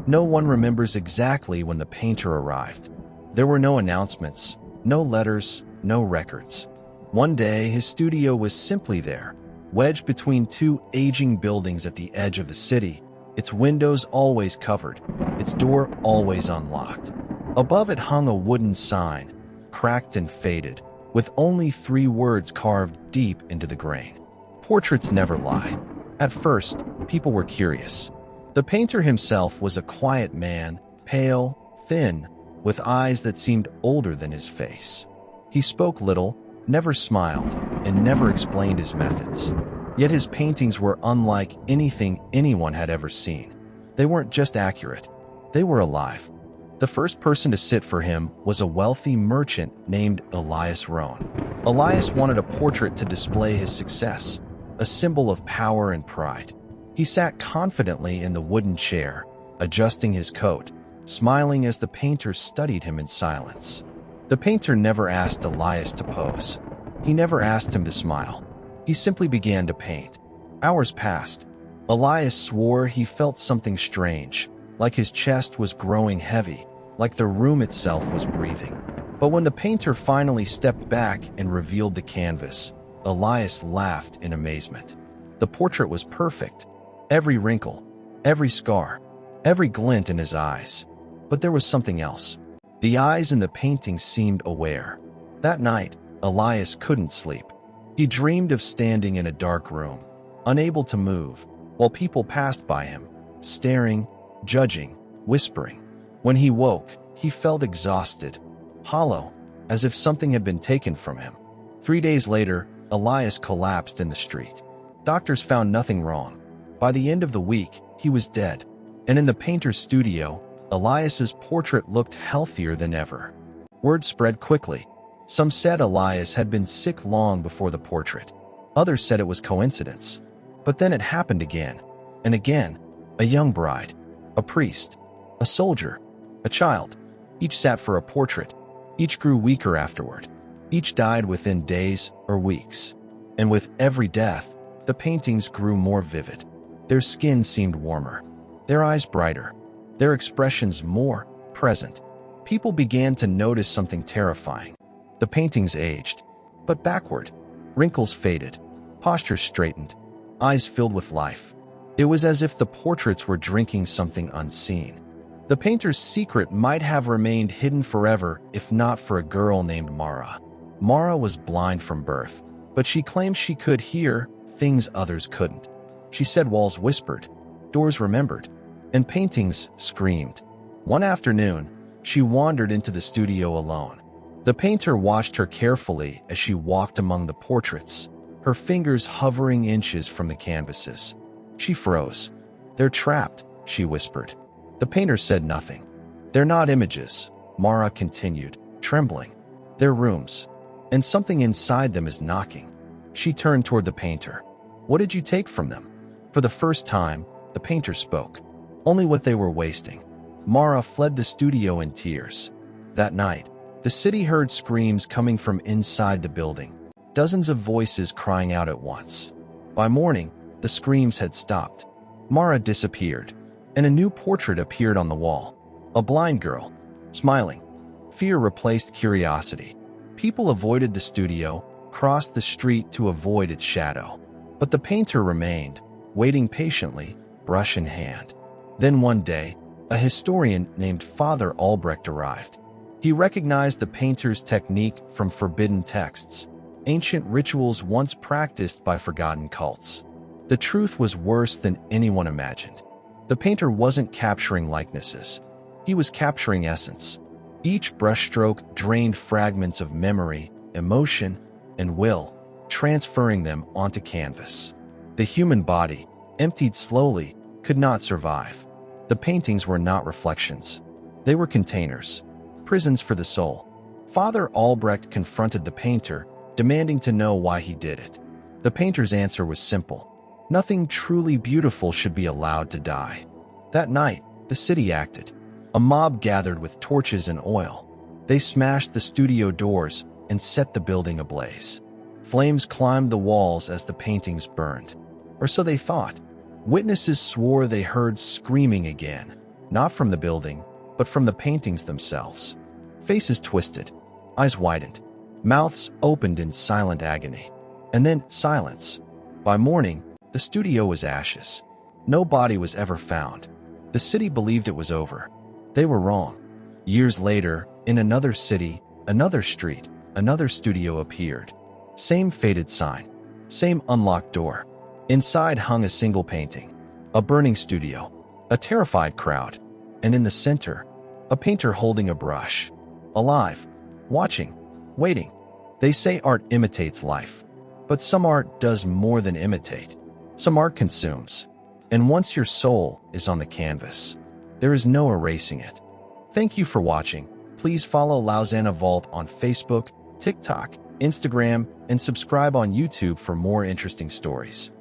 No one remembers exactly when the painter arrived. There were no announcements, no letters, no records. One day, his studio was simply there, wedged between two aging buildings at the edge of the city, its windows always covered, its door always unlocked. Above it hung a wooden sign, cracked and faded, with only 3 words carved deep into the grain. Portraits never lie. At first, people were curious. The painter himself was a quiet man, pale, thin, with eyes that seemed older than his face. He spoke little, never smiled, and never explained his methods. Yet his paintings were unlike anything anyone had ever seen. They weren't just accurate, they were alive. The first person to sit for him was a wealthy merchant named Elias Rohn. Elias wanted a portrait to display his success, a symbol of power and pride. He sat confidently in the wooden chair, adjusting his coat, smiling as the painter studied him in silence. The painter never asked Elias to pose. He never asked him to smile. He simply began to paint. Hours passed. Elias swore he felt something strange, like his chest was growing heavy, like the room itself was breathing. But when the painter finally stepped back and revealed the canvas, Elias laughed in amazement. The portrait was perfect. Every wrinkle, every scar, every glint in his eyes. But there was something else. The eyes in the painting seemed aware. That night, Elias couldn't sleep. He dreamed of standing in a dark room, unable to move, while people passed by him, staring, judging, whispering. When he woke, he felt exhausted, hollow, as if something had been taken from him. 3 days later, Elias collapsed in the street. Doctors found nothing wrong. By the end of the week, he was dead. And in the painter's studio, Elias's portrait looked healthier than ever. Word spread quickly. Some said Elias had been sick long before the portrait. Others said it was coincidence. But then it happened again and again. A young bride, a priest, a soldier, a child. Each sat for a portrait. Each grew weaker afterward. Each died within days or weeks. And with every death, the paintings grew more vivid. Their skin seemed warmer, their eyes brighter, their expressions more present. People began to notice something terrifying. The paintings aged, but backward. Wrinkles faded, postures straightened, eyes filled with life. It was as if the portraits were drinking something unseen. The painter's secret might have remained hidden forever if not for a girl named Mara. Mara was blind from birth, but she claimed she could hear things others couldn't. She said walls whispered, doors remembered, and paintings screamed. One afternoon, she wandered into the studio alone. The painter watched her carefully as she walked among the portraits, her fingers hovering inches from the canvases. She froze. "They're trapped," she whispered. The painter said nothing. "They're not images," Mara continued, trembling. "They're rooms, and something inside them is knocking." She turned toward the painter. "What did you take from them?" For the first time, the painter spoke. Only what they were wasting. Mara fled the studio in tears. That night, the city heard screams coming from inside the building, dozens of voices crying out at once. By morning, the screams had stopped. Mara disappeared, and a new portrait appeared on the wall. A blind girl, smiling. Fear replaced curiosity. People avoided the studio, crossed the street to avoid its shadow. But the painter remained, waiting patiently, brush in hand. Then one day, a historian named Father Albrecht arrived. He recognized the painter's technique from forbidden texts, ancient rituals once practiced by forgotten cults. The truth was worse than anyone imagined. The painter wasn't capturing likenesses. He was capturing essence. Each brushstroke drained fragments of memory, emotion, and will, transferring them onto canvas. The human body, emptied slowly, could not survive. The paintings were not reflections. They were containers, prisons for the soul. Father Albrecht confronted the painter, demanding to know why he did it. The painter's answer was simple. Nothing truly beautiful should be allowed to die. That night, the city acted. A mob gathered with torches and oil. They smashed the studio doors and set the building ablaze. Flames climbed the walls as the paintings burned. Or so they thought. Witnesses swore they heard screaming again, not from the building, but from the paintings themselves. Faces twisted, eyes widened, mouths opened in silent agony. And then silence. By morning, the studio was ashes. No body was ever found. The city believed it was over. They were wrong. Years later, in another city, another street, another studio appeared. Same faded sign, same unlocked door. Inside hung a single painting, a burning studio, a terrified crowd, and in the center, a painter holding a brush, alive, watching, waiting. They say art imitates life, but some art does more than imitate. Some art consumes, and once your soul is on the canvas, there is no erasing it. Thank you for watching. Please follow Laosana Vault on Facebook, TikTok, Instagram, and subscribe on YouTube for more interesting stories.